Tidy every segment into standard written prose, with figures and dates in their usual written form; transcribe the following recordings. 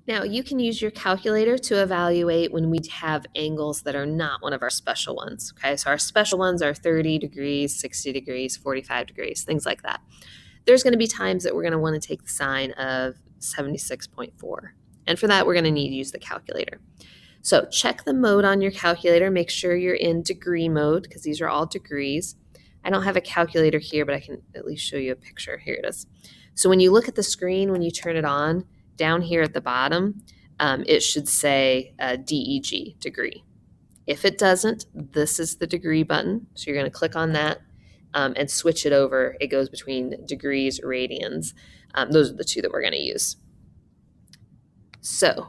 Now, you can use your calculator to evaluate when we have angles that are not one of our special ones. Okay, so our special ones are 30 degrees, 60 degrees, 45 degrees, things like that. There's going to be times that we're going to want to take the sine of 76.4. And for that, we're going to need to use the calculator. So check the mode on your calculator. Make sure you're in degree mode because these are all degrees. I don't have a calculator here, but I can at least show you a picture. Here it is. So when you look at the screen, when you turn it on, down here at the bottom, it should say DEG, degree. If it doesn't, this is the degree button. So you're going to click on that and switch it over. It goes between degrees, radians. Those are the two that we're going to use. So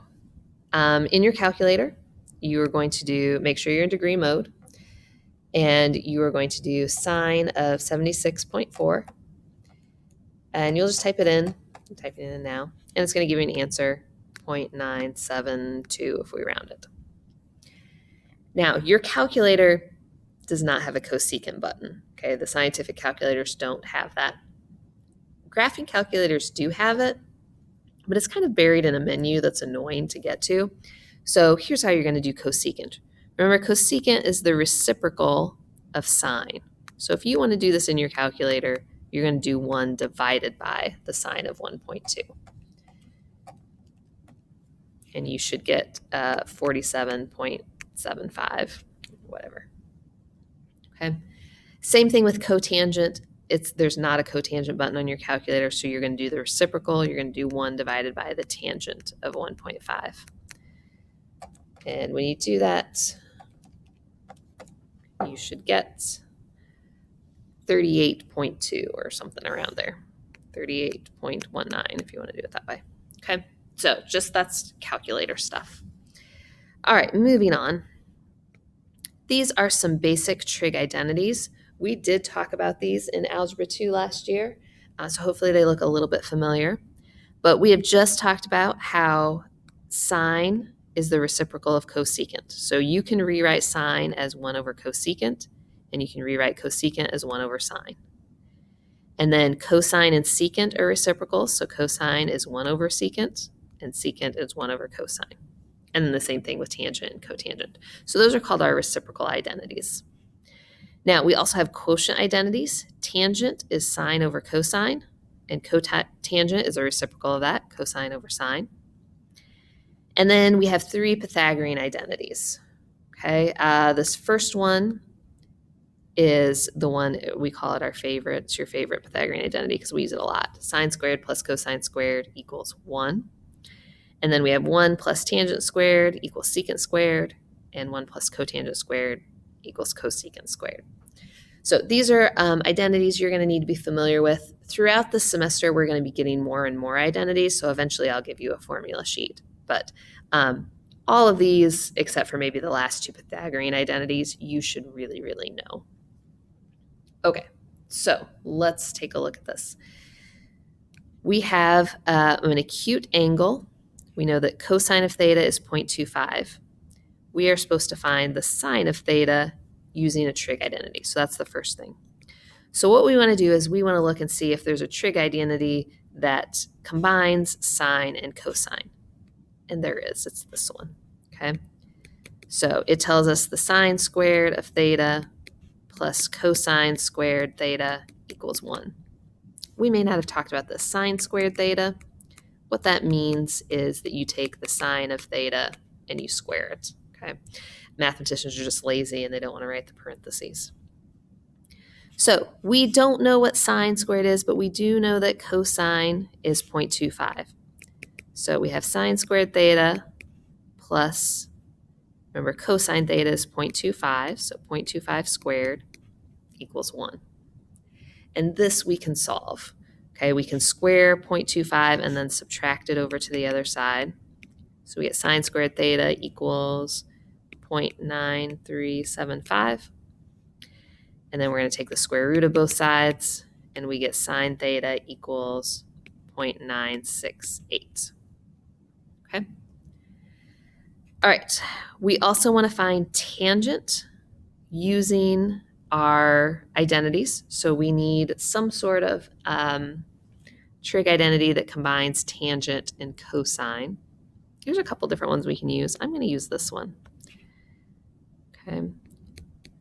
in your calculator, you are going to make sure you're in degree mode, and you are going to do sine of 76.4, and you'll just type it in. I'm typing it in now, and it's going to give you an answer, 0.972 if we round it. Now, your calculator does not have a cosecant button. Okay, the scientific calculators don't have that. Graphing calculators do have it, but it's kind of buried in a menu that's annoying to get to. So here's how you're going to do cosecant. Remember, cosecant is the reciprocal of sine. So if you want to do this in your calculator, you're going to do 1 divided by the sine of 1.2. And you should get 47.75, whatever. Okay. Same thing with cotangent. There's not a cotangent button on your calculator, so you're going to do the reciprocal. You're going to do 1 divided by the tangent of 1.5. And when you do that, you should get 38.2 or something around there. 38.19 if you want to do it that way. Okay, so just that's calculator stuff. All right, moving on. These are some basic trig identities. We did talk about these in Algebra 2 last year, so hopefully they look a little bit familiar. But we have just talked about how sine is the reciprocal of cosecant. So you can rewrite sine as 1 over cosecant, and you can rewrite cosecant as 1 over sine. And then cosine and secant are reciprocals, so cosine is 1 over secant, and secant is 1 over cosine. And then the same thing with tangent and cotangent. So those are called our reciprocal identities. Now, we also have quotient identities. Tangent is sine over cosine, and cotangent is a reciprocal of that, cosine over sine. And then we have 3 Pythagorean identities. Okay, this first one is the one we call it our favorite. It's your favorite Pythagorean identity because we use it a lot. Sine squared plus cosine squared equals 1. And then we have 1 plus tangent squared equals secant squared, and 1 plus cotangent squared equals cosecant squared. So these are identities you're going to need to be familiar with. Throughout the semester, we're going to be getting more and more identities, so eventually I'll give you a formula sheet. But all of these, except for maybe the last 2 Pythagorean identities, you should really, really know. Okay, so let's take a look at this. We have an acute angle. We know that cosine of theta is 0.25. We are supposed to find the sine of theta using a trig identity. So that's the first thing. So what we want to do is we want to look and see if there's a trig identity that combines sine and cosine. And there is. It's this one. Okay. So it tells us the sine squared of theta plus cosine squared theta equals 1. We may not have talked about the sine squared theta. What that means is that you take the sine of theta and you square it. Okay. Mathematicians are just lazy and they don't want to write the parentheses. So we don't know what sine squared is, but we do know that cosine is 0.25. So we have sine squared theta plus, remember cosine theta is 0.25, so 0.25 squared equals 1. And this we can solve. Okay, we can square 0.25 and then subtract it over to the other side. So we get sine squared theta equals 0.9375. And then we're going to take the square root of both sides, and we get sine theta equals 0.968. Okay. All right. We also want to find tangent using our identities. So we need some sort of trig identity that combines tangent and cosine. There's a couple different ones we can use. I'm going to use this one. Okay.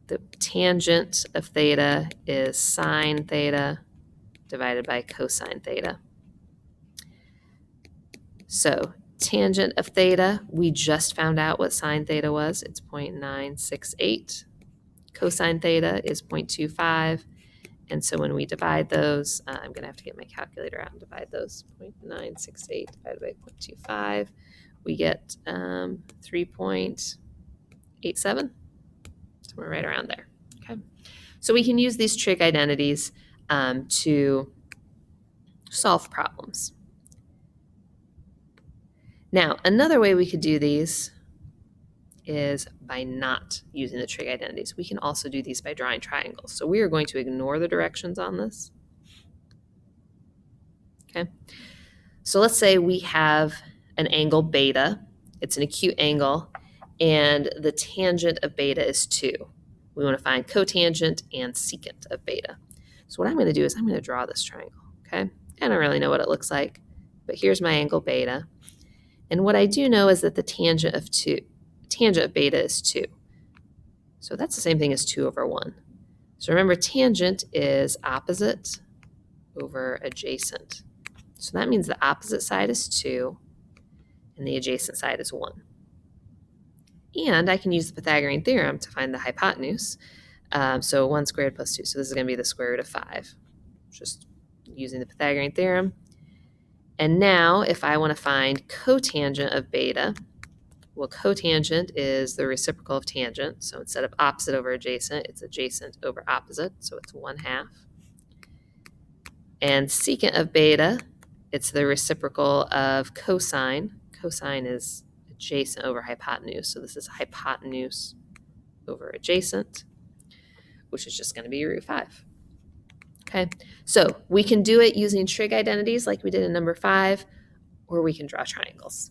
The tangent of theta is sine theta divided by cosine theta. So tangent of theta, we just found out what sine theta was. It's 0.968. Cosine theta is 0.25. And so when we divide those, I'm going to have to get my calculator out and divide those. 0.968 divided by 0.25. We get 3.87, somewhere right around there. Okay, so we can use these trig identities to solve problems. Now, another way we could do these is by not using the trig identities. We can also do these by drawing triangles. So we are going to ignore the directions on this. Okay, so let's say we have an angle beta. It's an acute angle, and the tangent of beta is 2. We want to find cotangent and secant of beta. So what I'm going to do is I'm going to draw this triangle. Okay, I don't really know what it looks like, but here's my angle beta. And what I do know is that the tangent of beta is 2. So that's the same thing as 2 over 1. So remember, tangent is opposite over adjacent. So that means the opposite side is 2 and the adjacent side is 1. And I can use the Pythagorean theorem to find the hypotenuse. So 1 squared plus 2. So this is going to be the square root of 5. Just using the Pythagorean theorem. And now if I want to find cotangent of beta, well, cotangent is the reciprocal of tangent. So instead of opposite over adjacent, it's adjacent over opposite. So it's 1/2. And secant of beta, it's the reciprocal of cosine. Cosine is adjacent over hypotenuse. So this is hypotenuse over adjacent, which is just going to be root 5. Okay, so we can do it using trig identities like we did in number 5, or we can draw triangles.